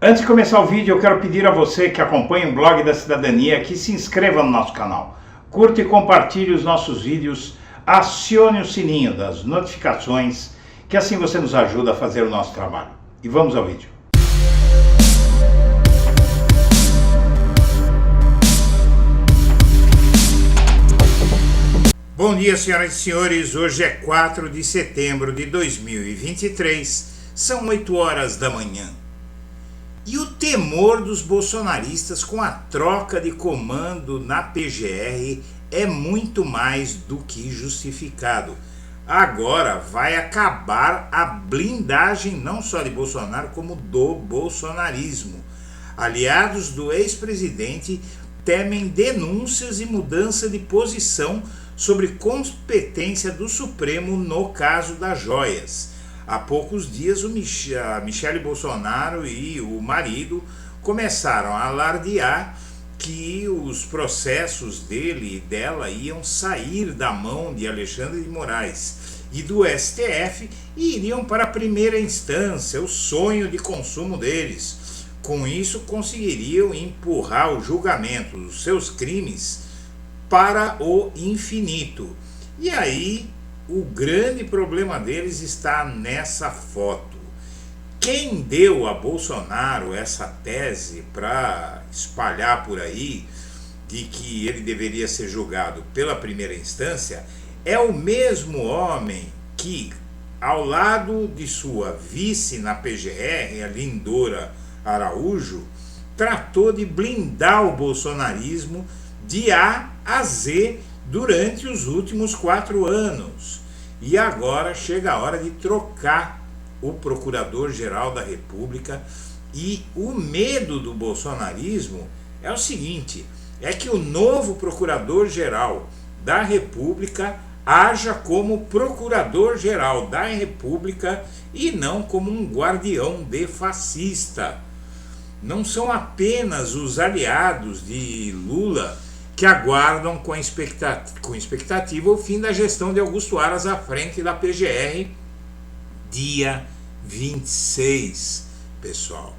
Antes de começar o vídeo, eu quero pedir a você que acompanha o Blog da Cidadania que se inscreva no nosso canal, curta e compartilhe os nossos vídeos, acione o sininho das notificações, que assim você nos ajuda a fazer o nosso trabalho. E vamos ao vídeo. Bom dia, senhoras e senhores. Hoje é 4 de setembro de 2023, são 8 horas da manhã. E o temor dos bolsonaristas com a troca de comando na PGR é muito mais do que justificado. Agora vai acabar a blindagem não só de Bolsonaro, como do bolsonarismo. Aliados do ex-presidente temem denúncias e mudança de posição sobre competência do Supremo no caso das joias. Há poucos dias a Michele Bolsonaro e o marido começaram a alardear que os processos dele e dela iam sair da mão de Alexandre de Moraes e do STF e iriam para a primeira instância, o sonho de consumo deles. Com isso conseguiriam empurrar o julgamento dos seus crimes para o infinito. E aí o grande problema deles está nessa foto. Quem deu a Bolsonaro essa tese para espalhar por aí de que ele deveria ser julgado pela primeira instância é o mesmo homem que, ao lado de sua vice na PGR, a Lindora Araújo, tratou de blindar o bolsonarismo de A a Z durante os últimos 4 anos. E agora chega a hora de trocar o Procurador-Geral da República. E o medo do bolsonarismo é o seguinte, é que o novo Procurador-Geral da República haja como Procurador-Geral da República e não como um guardião de fascista. Não são apenas os aliados de Lula que aguardam com expectativa o fim da gestão de Augusto Aras à frente da PGR, dia 26, pessoal.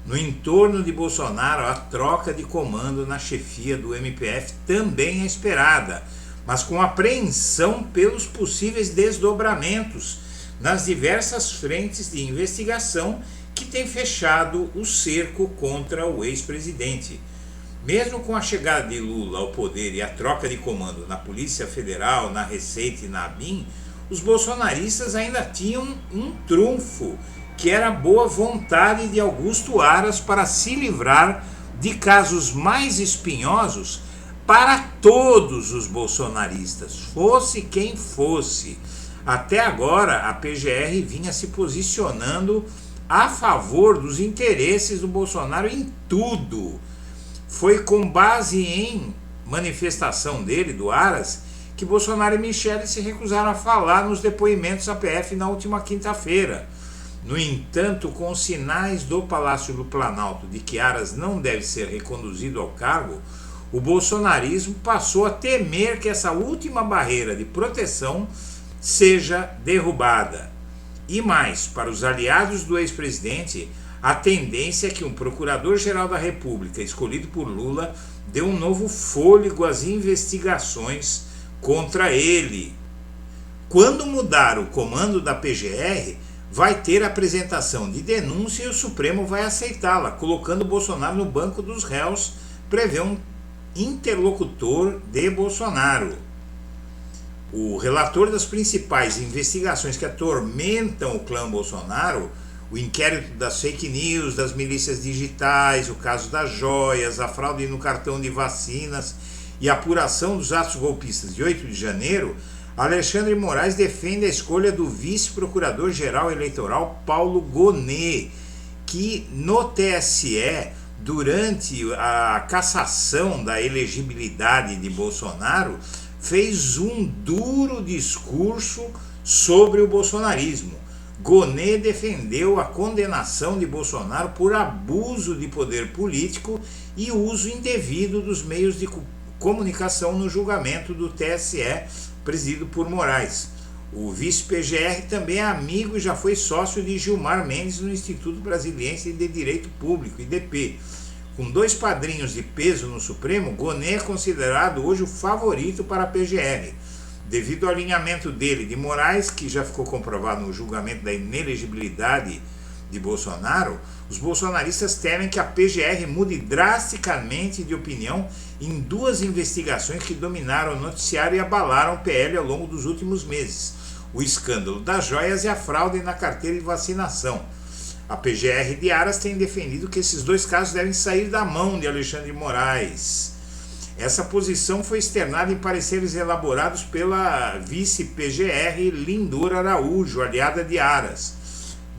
No entorno de Bolsonaro, a troca de comando na chefia do MPF também é esperada, mas com apreensão pelos possíveis desdobramentos nas diversas frentes de investigação que têm fechado o cerco contra o ex-presidente. Mesmo com a chegada de Lula ao poder e a troca de comando na Polícia Federal, na Receita e na ABIN, os bolsonaristas ainda tinham um trunfo, que era a boa vontade de Augusto Aras para se livrar de casos mais espinhosos para todos os bolsonaristas, fosse quem fosse. Até agora, a PGR vinha se posicionando a favor dos interesses do Bolsonaro em tudo. Foi com base em manifestação dele, do Aras, que Bolsonaro e Michele se recusaram a falar nos depoimentos à PF na última quinta-feira. No entanto, com os sinais do Palácio do Planalto de que Aras não deve ser reconduzido ao cargo, o bolsonarismo passou a temer que essa última barreira de proteção seja derrubada. E mais, para os aliados do ex-presidente, a tendência é que um Procurador-Geral da República escolhido por Lula dê um novo fôlego às investigações contra ele. Quando mudar o comando da PGR, vai ter apresentação de denúncia e o Supremo vai aceitá-la, colocando Bolsonaro no banco dos réus, prevê um interlocutor de Bolsonaro. O relator das principais investigações que atormentam o clã Bolsonaro, o inquérito das fake news, das milícias digitais, o caso das joias, a fraude no cartão de vacinas e a apuração dos atos golpistas de 8 de janeiro, Alexandre de Moraes defende a escolha do vice-procurador-geral eleitoral Paulo Gonet, que no TSE, durante a cassação da elegibilidade de Bolsonaro, fez um duro discurso sobre o bolsonarismo. Gonet defendeu a condenação de Bolsonaro por abuso de poder político e uso indevido dos meios de comunicação no julgamento do TSE, presidido por Moraes. O vice-PGR também é amigo e já foi sócio de Gilmar Mendes no Instituto Brasiliense de Direito Público, IDP. Com 2 padrinhos de peso no Supremo, Gonê é considerado hoje o favorito para a PGR, devido ao alinhamento dele de Moraes, que já ficou comprovado no julgamento da inelegibilidade de Bolsonaro. Os bolsonaristas temem que a PGR mude drasticamente de opinião em 2 investigações que dominaram o noticiário e abalaram o PL ao longo dos últimos meses: o escândalo das joias e a fraude na carteira de vacinação. A PGR de Aras tem defendido que esses 2 casos devem sair da mão de Alexandre de Moraes. Essa posição foi externada em pareceres elaborados pela vice-PGR Lindor Araújo, aliada de Aras.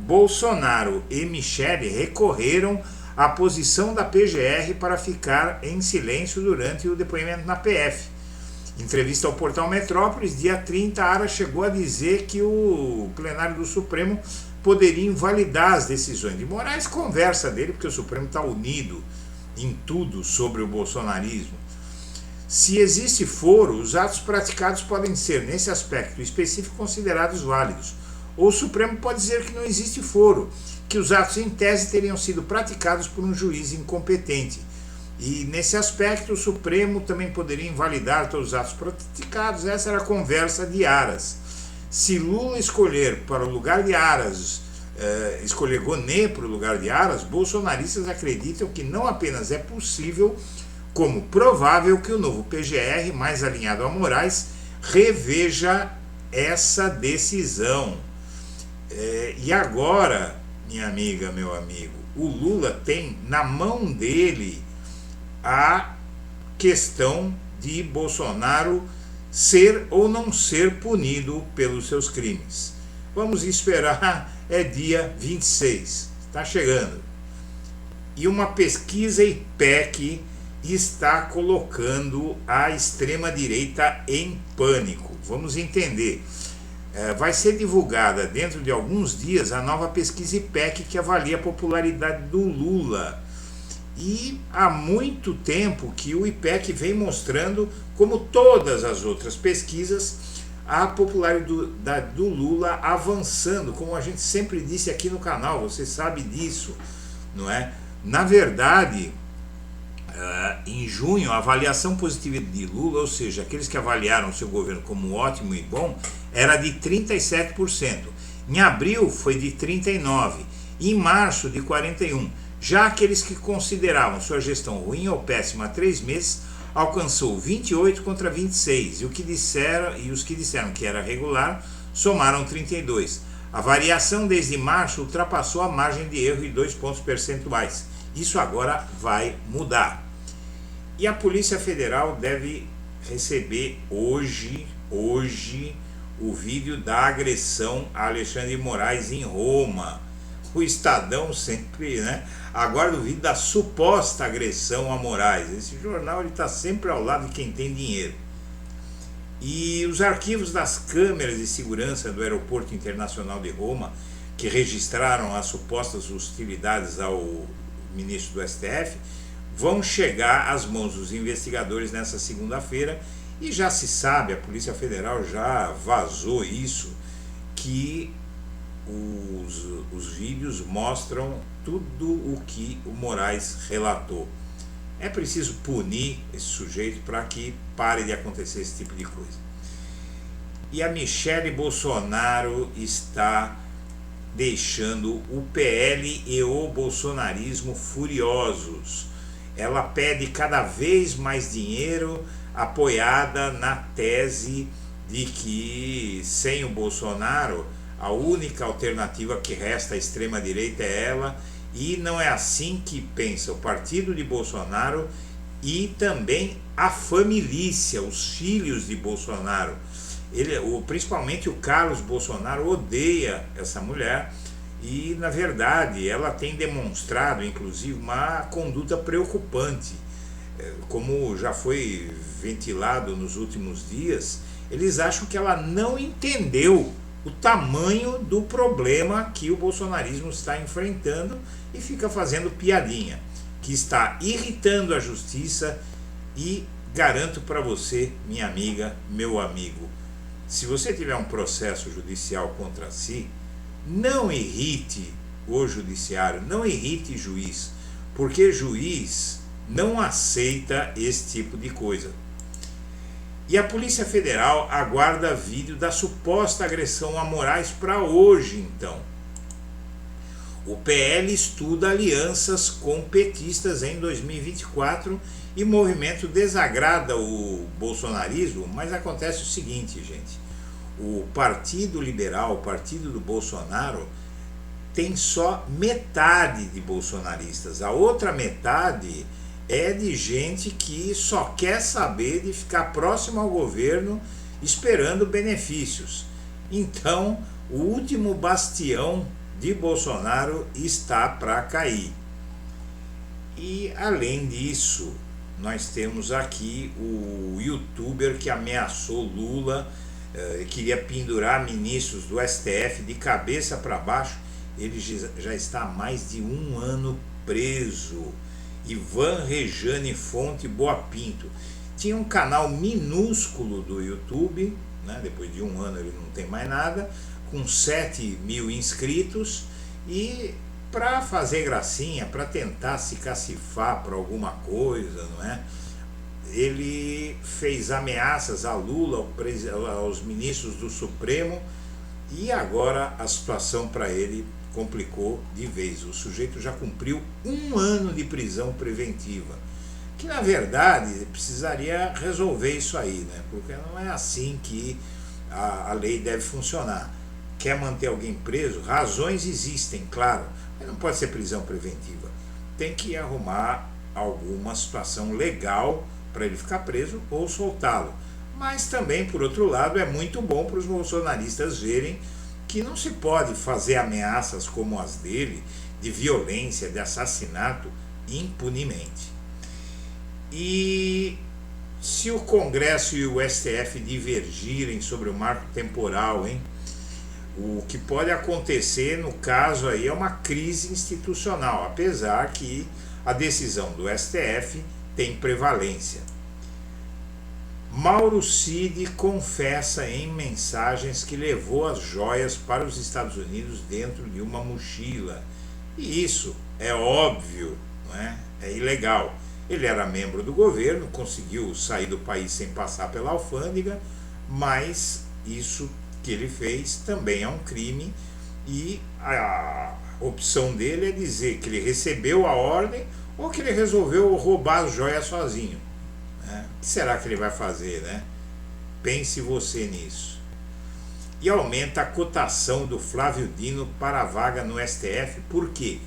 Bolsonaro e Michele recorreram à posição da PGR para ficar em silêncio durante o depoimento na PF. Em entrevista ao portal Metrópolis, dia 30, Aras chegou a dizer que o plenário do Supremo poderia invalidar as decisões de Moraes. Conversa dele, porque o Supremo está unido em tudo sobre o bolsonarismo. Se existe foro, os atos praticados podem ser, nesse aspecto específico, considerados válidos. Ou o Supremo pode dizer que não existe foro, que os atos em tese teriam sido praticados por um juiz incompetente. E nesse aspecto o Supremo também poderia invalidar todos os atos praticados. Essa era a conversa de Aras. Se Lula escolher para o lugar de Aras, escolher Gonê para o lugar de Aras, bolsonaristas acreditam que não apenas é possível, como provável, que o novo PGR, mais alinhado a Moraes, reveja essa decisão. E agora, minha amiga, meu amigo, o Lula tem na mão dele a questão de Bolsonaro ser ou não ser punido pelos seus crimes. Vamos esperar, é dia 26, está chegando. E uma pesquisa IPEC está colocando a extrema-direita em pânico. Vamos entender. Vai ser divulgada dentro de alguns dias a nova pesquisa IPEC que avalia a popularidade do Lula. E há muito tempo que o IPEC vem mostrando, como todas as outras pesquisas, a popularidade do Lula avançando, como a gente sempre disse aqui no canal, você sabe disso, não é? Na verdade, em junho, a avaliação positiva de Lula, ou seja, aqueles que avaliaram o seu governo como ótimo e bom, era de 37%. Em abril foi de 39%. Em março, de 41%. Já aqueles que consideravam sua gestão ruim ou péssima há 3 meses, alcançou 28% contra 26%. E os que disseram que era regular, somaram 32%. A variação desde março ultrapassou a margem de erro de 2 pontos percentuais. Isso agora vai mudar. E a Polícia Federal deve receber hoje o vídeo da agressão a Alexandre de Moraes em Roma. O Estadão sempre, aguarda o vídeo da suposta agressão a Moraes. Esse jornal está sempre ao lado de quem tem dinheiro. E os arquivos das câmeras de segurança do Aeroporto Internacional de Roma, que registraram as supostas hostilidades ao ministro do STF, vão chegar às mãos dos investigadores nessa segunda-feira. E já se sabe, a Polícia Federal já vazou isso, que os vídeos mostram tudo o que o Moraes relatou. É preciso punir esse sujeito para que pare de acontecer esse tipo de coisa. E a Michele Bolsonaro está deixando o PL e o bolsonarismo furiosos. Ela pede cada vez mais dinheiro, apoiada na tese de que sem o Bolsonaro a única alternativa que resta à extrema-direita é ela, e não é assim que pensa o partido de Bolsonaro e também a família, os filhos de Bolsonaro. Principalmente o Carlos Bolsonaro odeia essa mulher e, na verdade, ela tem demonstrado, inclusive, uma conduta preocupante. Como já foi ventilado nos últimos dias, eles acham que ela não entendeu o tamanho do problema que o bolsonarismo está enfrentando e fica fazendo piadinha, que está irritando a justiça. E garanto para você, minha amiga, meu amigo, se você tiver um processo judicial contra si, não irrite o judiciário, não irrite juiz, porque juiz não aceita esse tipo de coisa. E a Polícia Federal aguarda vídeo da suposta agressão a Moraes para hoje, então. O PL estuda alianças com petistas em 2024 e o movimento desagrada o bolsonarismo, mas acontece o seguinte, gente. O Partido Liberal, o partido do Bolsonaro, tem só metade de bolsonaristas. A outra metade é de gente que só quer saber de ficar próximo ao governo esperando benefícios. Então, o último bastião de Bolsonaro está para cair. E além disso, nós temos aqui o youtuber que ameaçou Lula, queria pendurar ministros do STF de cabeça para baixo. Ele já está há mais de 1 ano preso. Ivan Rejane Fonte Boa Pinto. Tinha um canal minúsculo do YouTube, né? Depois de 1 ano ele não tem mais nada, com 7.000 inscritos, e para fazer gracinha, para tentar se cacifar para alguma coisa, não é? Ele fez ameaças a Lula, aos ministros do Supremo, e agora a situação para ele complicou de vez. O sujeito já cumpriu 1 ano de prisão preventiva, que na verdade precisaria resolver isso aí, né? Porque não é assim que a lei deve funcionar. Quer manter alguém preso? Razões existem, claro, mas não pode ser prisão preventiva. Tem que arrumar alguma situação legal para ele ficar preso ou soltá-lo. Mas também, por outro lado, é muito bom para os bolsonaristas verem que não se pode fazer ameaças como as dele, de violência, de assassinato, impunemente. E se o Congresso e o STF divergirem sobre o marco temporal, hein? O que pode acontecer no caso aí é uma crise institucional, apesar que a decisão do STF tem prevalência. Mauro Cid confessa em mensagens que levou as joias para os Estados Unidos dentro de uma mochila. E isso é óbvio, não é? É ilegal. Ele era membro do governo, conseguiu sair do país sem passar pela alfândega, mas isso que ele fez também é um crime, e a opção dele é dizer que ele recebeu a ordem ou que ele resolveu roubar as joias sozinho. O que será que ele vai fazer, né? Pense você nisso. E aumenta a cotação do Flávio Dino para a vaga no STF, porque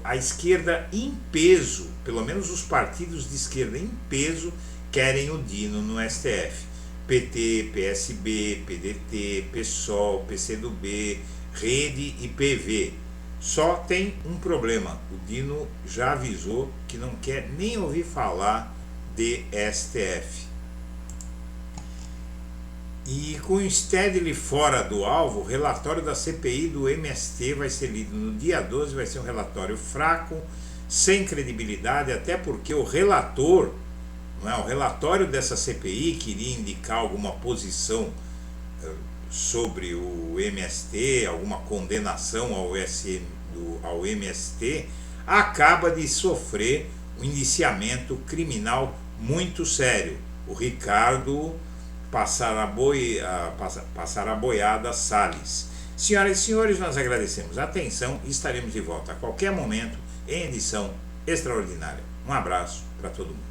a esquerda em peso, pelo menos os partidos de esquerda em peso, querem o Dino no STF. PT, PSB, PDT, PSOL, PCdoB, Rede e PV. Só tem um problema: o Dino já avisou que não quer nem ouvir falar de STF. E com o Stedley fora do alvo, o relatório da CPI do MST vai ser lido no dia 12, vai ser um relatório fraco, sem credibilidade, até porque o relator, não é, o relatório dessa CPI queria indicar alguma posição sobre o MST, alguma condenação ao MST, acaba de sofrer um indiciamento criminal muito sério. O Ricardo Passaraboiada Salles. Senhoras e senhores, nós agradecemos a atenção e estaremos de volta a qualquer momento em edição extraordinária. Um abraço para todo mundo.